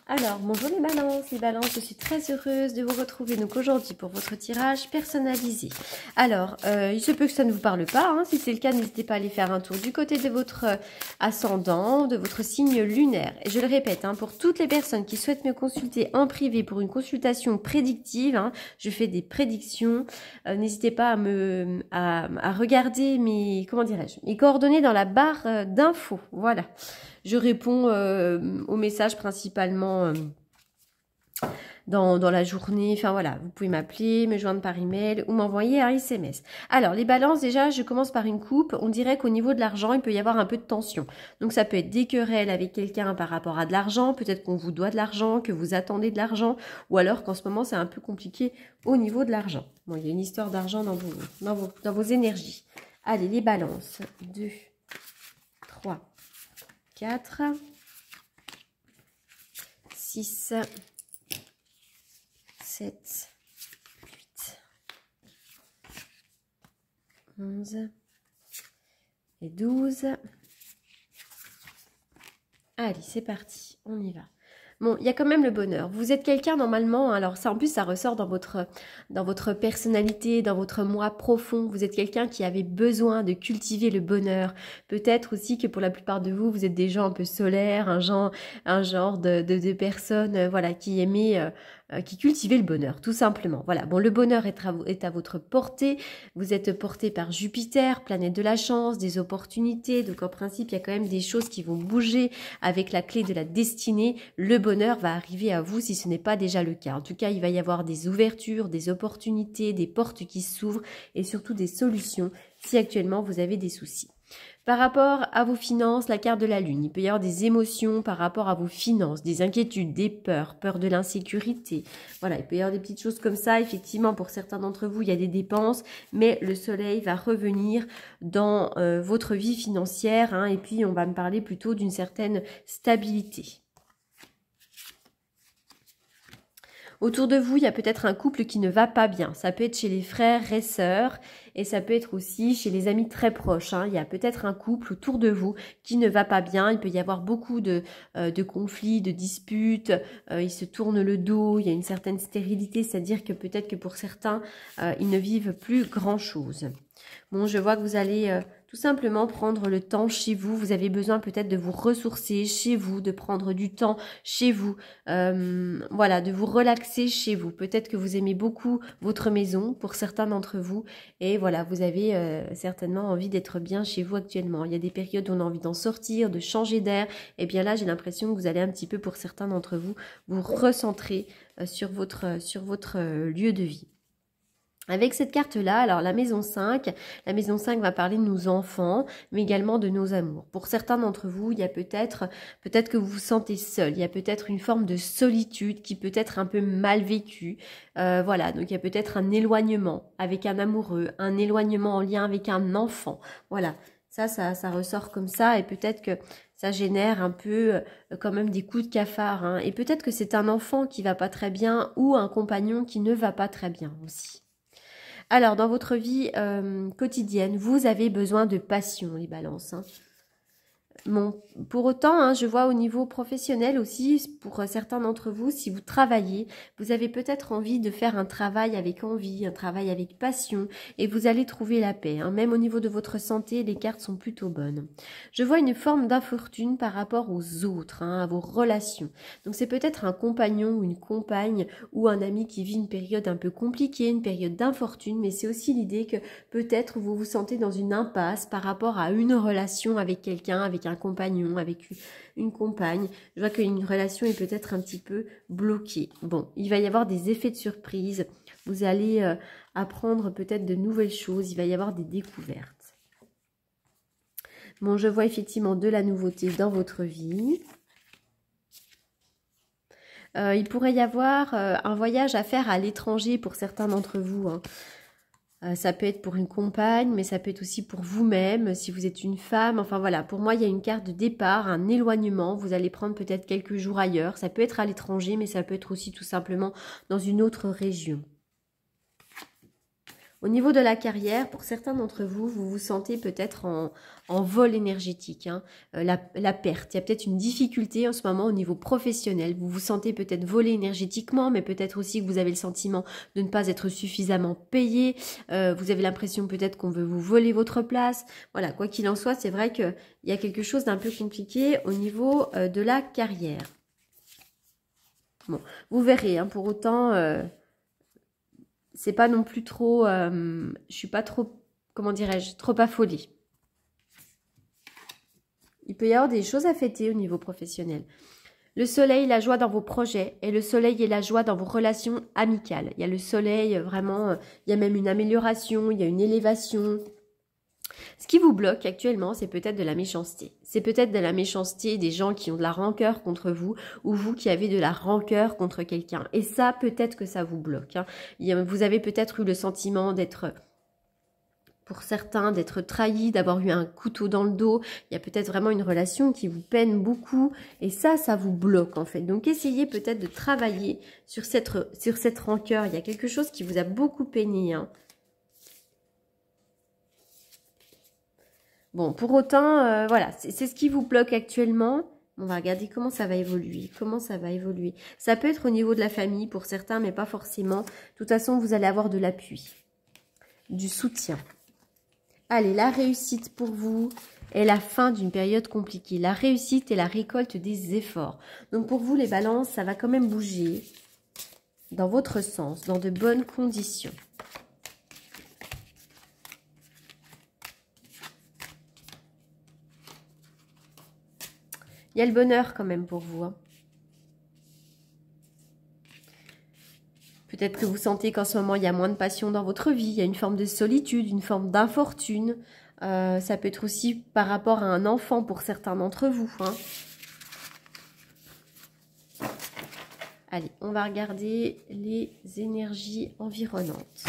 Alors, bonjour les balances, je suis très heureuse de vous retrouver donc aujourd'hui pour votre tirage personnalisé. Alors, il se peut que ça ne vous parle pas, hein. Si c'est le cas, n'hésitez pas à aller faire un tour du côté de votre ascendant, de votre signe lunaire. Et je le répète, hein, pour toutes les personnes qui souhaitent me consulter en privé pour une consultation prédictive, hein, je fais des prédictions, n'hésitez pas à regarder mes coordonnées dans la barre d'infos, voilà. Je réponds aux messages principalement dans la journée. Enfin voilà, vous pouvez m'appeler, me joindre par email ou m'envoyer un SMS. Alors les balances, déjà, je commence par une coupe. On dirait qu'au niveau de l'argent, il peut y avoir un peu de tension. Donc ça peut être des querelles avec quelqu'un par rapport à de l'argent. Peut-être qu'on vous doit de l'argent, que vous attendez de l'argent. Ou alors qu'en ce moment, c'est un peu compliqué au niveau de l'argent. Bon, il y a une histoire d'argent dans vos énergies. Allez, les balances. 2, 3, 4, 6, 7, 8, 11 et 12. Allez, c'est parti, on y va. Bon, il y a quand même le bonheur. Vous êtes quelqu'un normalement, alors ça en plus ça ressort dans votre personnalité, dans votre moi profond. Vous êtes quelqu'un qui avait besoin de cultiver le bonheur. Peut-être aussi que pour la plupart de vous, vous êtes des gens un peu solaires, un genre de personnes voilà, qui aimaient, qui cultivaient le bonheur, tout simplement. Voilà, bon, le bonheur est à votre portée. Vous êtes porté par Jupiter, planète de la chance, des opportunités. Donc en principe, il y a quand même des choses qui vont bouger avec la clé de la destinée. Le bonheur va arriver à vous si ce n'est pas déjà le cas. En tout cas, il va y avoir des ouvertures, des opportunités, des portes qui s'ouvrent et surtout des solutions si actuellement vous avez des soucis. Par rapport à vos finances, la carte de la lune, il peut y avoir des émotions par rapport à vos finances, des inquiétudes, des peurs, peur de l'insécurité. Voilà, il peut y avoir des petites choses comme ça. Effectivement, pour certains d'entre vous, il y a des dépenses, mais le soleil va revenir dans votre vie financière, hein, et puis on va me parler plutôt d'une certaine stabilité. Autour de vous, il y a peut-être un couple qui ne va pas bien. Ça peut être chez les frères et sœurs et ça peut être aussi chez les amis très proches, hein. Il y a peut-être un couple autour de vous qui ne va pas bien. Il peut y avoir beaucoup de conflits, de disputes. Ils se tournent le dos. Il y a une certaine stérilité, c'est-à-dire que peut-être que pour certains, ils ne vivent plus grand-chose. Bon, je vois que vous allez tout simplement prendre le temps chez vous. Vous avez besoin peut-être de vous ressourcer chez vous, de prendre du temps chez vous. Voilà, de vous relaxer chez vous. Peut-être que vous aimez beaucoup votre maison pour certains d'entre vous. Et voilà, vous avez certainement envie d'être bien chez vous actuellement. Il y a des périodes où on a envie d'en sortir, de changer d'air. Et bien là, j'ai l'impression que vous allez un petit peu, pour certains d'entre vous, vous recentrer sur votre lieu de vie. Avec cette carte-là, alors la maison 5 va parler de nos enfants, mais également de nos amours. Pour certains d'entre vous, il y a peut-être que vous vous sentez seul, il y a peut-être une forme de solitude qui peut être un peu mal vécue. Voilà, donc il y a peut-être un éloignement avec un amoureux, un éloignement en lien avec un enfant. Voilà, ça ressort comme ça et peut-être que ça génère un peu quand même des coups de cafard, hein. Et peut-être que c'est un enfant qui va pas très bien ou un compagnon qui ne va pas très bien aussi. Alors, dans votre vie quotidienne, vous avez besoin de passion, les balances, hein. Bon, pour autant, hein, je vois au niveau professionnel aussi, pour certains d'entre vous, si vous travaillez, vous avez peut-être envie de faire un travail avec envie, un travail avec passion, et vous allez trouver la paix, hein. Même au niveau de votre santé, les cartes sont plutôt bonnes. Je vois une forme d'infortune par rapport aux autres, hein, à vos relations. Donc c'est peut-être un compagnon ou une compagne ou un ami qui vit une période un peu compliquée, une période d'infortune, mais c'est aussi l'idée que peut-être vous vous sentez dans une impasse par rapport à une relation avec quelqu'un, avec un compagnon, avec une compagne. Je vois qu'une relation est peut-être un petit peu bloquée. Bon, il va y avoir des effets de surprise. Vous allez apprendre peut-être de nouvelles choses. Il va y avoir des découvertes. Bon, je vois effectivement de la nouveauté dans votre vie. Il pourrait y avoir un voyage à faire à l'étranger pour certains d'entre vous, hein. Ça peut être pour une compagne, mais ça peut être aussi pour vous-même, si vous êtes une femme. Enfin voilà, pour moi, il y a une carte de départ, un éloignement. Vous allez prendre peut-être quelques jours ailleurs. Ça peut être à l'étranger, mais ça peut être aussi tout simplement dans une autre région. Au niveau de la carrière, pour certains d'entre vous, vous vous sentez peut-être en vol énergétique, hein, la perte. Il y a peut-être une difficulté en ce moment au niveau professionnel. Vous vous sentez peut-être volé énergétiquement, mais peut-être aussi que vous avez le sentiment de ne pas être suffisamment payé. Vous avez l'impression peut-être qu'on veut vous voler votre place. Voilà, quoi qu'il en soit, c'est vrai qu'il y a quelque chose d'un peu compliqué au niveau de la carrière. Bon, vous verrez, hein, pour autant... c'est pas non plus trop, je suis pas trop, comment dirais-je, trop affolée. Il peut y avoir des choses à fêter au niveau professionnel. Le soleil, la joie dans vos projets, et le soleil et la joie dans vos relations amicales. Il y a le soleil, vraiment, il y a même une amélioration, il y a une élévation. Ce qui vous bloque actuellement, c'est peut-être de la méchanceté. C'est peut-être de la méchanceté des gens qui ont de la rancœur contre vous ou vous qui avez de la rancœur contre quelqu'un. Et ça, peut-être que ça vous bloque, hein. Vous avez peut-être eu le sentiment d'être, pour certains, d'être trahi, d'avoir eu un couteau dans le dos. Il y a peut-être vraiment une relation qui vous peine beaucoup et ça vous bloque en fait. Donc essayez peut-être de travailler sur cette rancœur. Il y a quelque chose qui vous a beaucoup peiné, hein. Bon, pour autant, voilà, c'est ce qui vous bloque actuellement. On va regarder comment ça va évoluer. Comment ça va évoluer. Ça peut être au niveau de la famille pour certains, mais pas forcément. De toute façon, vous allez avoir de l'appui, du soutien. Allez, la réussite pour vous est la fin d'une période compliquée. La réussite est la récolte des efforts. Donc pour vous, les balances, ça va quand même bouger dans votre sens, dans de bonnes conditions. Il y a le bonheur quand même pour vous, hein. Peut-être que vous sentez qu'en ce moment, il y a moins de passion dans votre vie. Il y a une forme de solitude, une forme d'infortune. Ça peut être aussi par rapport à un enfant pour certains d'entre vous, hein. Allez, on va regarder les énergies environnantes.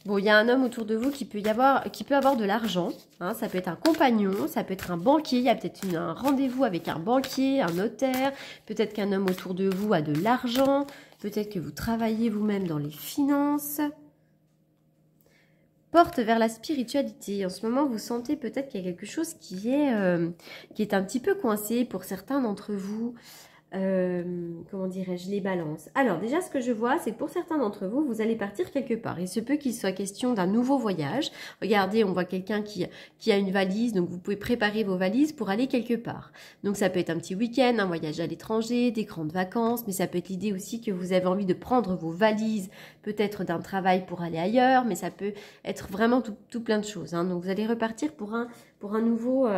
Bon, il y a un homme autour de vous qui peut avoir de l'argent, hein, ça peut être un compagnon, ça peut être un banquier, il y a peut-être un rendez-vous avec un banquier, un notaire, peut-être qu'un homme autour de vous a de l'argent, peut-être que vous travaillez vous-même dans les finances. Porte vers la spiritualité. En ce moment, vous sentez peut-être qu'il y a quelque chose qui est un petit peu coincé pour certains d'entre vous. Comment dirais-je, les balances. Alors déjà ce que je vois c'est que pour certains d'entre vous, vous allez partir quelque part. Il se peut qu'il soit question d'un nouveau voyage. Regardez, on voit quelqu'un qui a une valise, donc vous pouvez préparer vos valises pour aller quelque part. Donc ça peut être un petit week-end, un voyage à l'étranger, des grandes vacances, mais ça peut être l'idée aussi que vous avez envie de prendre vos valises, peut-être d'un travail pour aller ailleurs, mais ça peut être vraiment tout plein de choses, hein. Donc vous allez repartir pour un nouveau...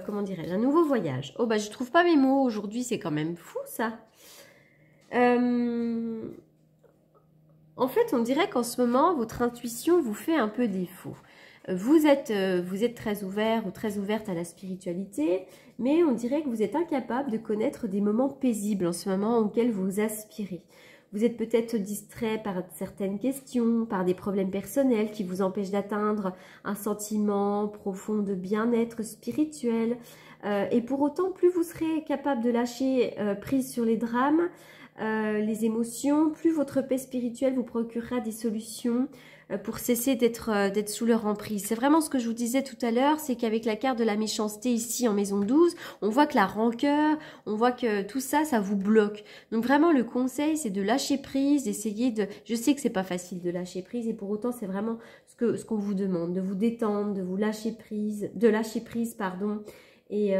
comment dirais-je, un nouveau voyage. Oh, bah, je trouve pas mes mots aujourd'hui, c'est quand même fou, ça. En fait, on dirait qu'en ce moment, votre intuition vous fait un peu défaut. Vous êtes très ouvert ou très ouverte à la spiritualité, mais on dirait que vous êtes incapable de connaître des moments paisibles en ce moment auxquels vous aspirez. Vous êtes peut-être distrait par certaines questions, par des problèmes personnels qui vous empêchent d'atteindre un sentiment profond de bien-être spirituel. Et pour autant, plus vous serez capable de lâcher prise sur les drames, les émotions, plus votre paix spirituelle vous procurera des solutions pour cesser d'être sous leur emprise. C'est vraiment ce que je vous disais tout à l'heure, c'est qu'avec la carte de la méchanceté ici en maison 12, on voit que la rancœur, on voit que tout ça, ça vous bloque. Donc vraiment le conseil, c'est de lâcher prise, d'essayer de... Je sais que c'est pas facile de lâcher prise et pour autant c'est vraiment ce qu'on vous demande, de vous détendre, de vous lâcher prise, pardon. Et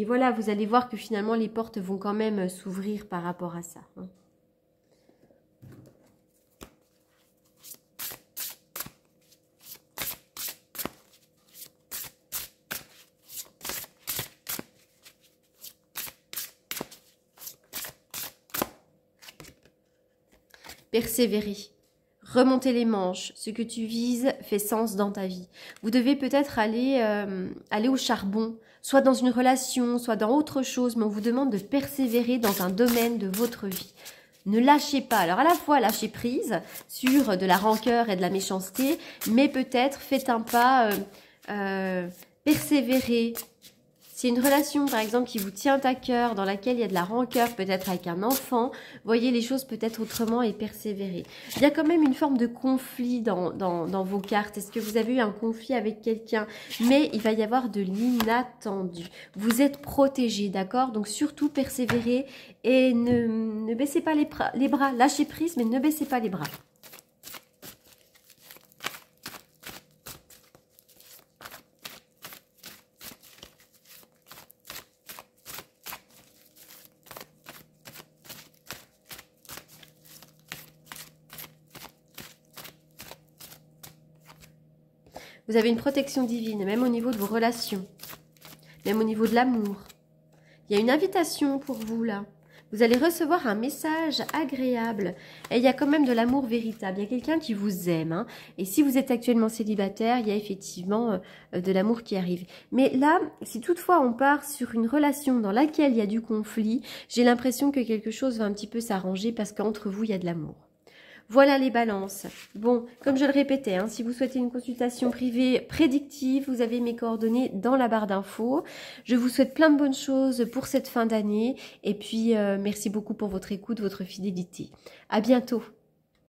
voilà, vous allez voir que finalement les portes vont quand même s'ouvrir par rapport à ça, hein. Persévérer, remonter les manches, ce que tu vises fait sens dans ta vie. Vous devez peut-être aller au charbon, soit dans une relation, soit dans autre chose, mais on vous demande de persévérer dans un domaine de votre vie. Ne lâchez pas. Alors à la fois lâchez prise sur de la rancœur et de la méchanceté, mais peut-être faites un pas, persévérer. C'est une relation par exemple qui vous tient à cœur, dans laquelle il y a de la rancœur, peut-être avec un enfant, voyez les choses peut-être autrement et persévérer. Il y a quand même une forme de conflit dans vos cartes. Est-ce que vous avez eu un conflit avec quelqu'un? Mais il va y avoir de l'inattendu. Vous êtes protégé, d'accord? Donc surtout persévérez et ne baissez pas les bras. Lâchez prise, mais ne baissez pas les bras. Vous avez une protection divine, même au niveau de vos relations, même au niveau de l'amour. Il y a une invitation pour vous là. Vous allez recevoir un message agréable. Et il y a quand même de l'amour véritable. Il y a quelqu'un qui vous aime. Hein. Et si vous êtes actuellement célibataire, il y a effectivement de l'amour qui arrive. Mais là, si toutefois on part sur une relation dans laquelle il y a du conflit, j'ai l'impression que quelque chose va un petit peu s'arranger parce qu'entre vous, il y a de l'amour. Voilà les balances. Bon, comme je le répétais, hein, si vous souhaitez une consultation privée prédictive, vous avez mes coordonnées dans la barre d'infos. Je vous souhaite plein de bonnes choses pour cette fin d'année. Et puis, merci beaucoup pour votre écoute, votre fidélité. À bientôt.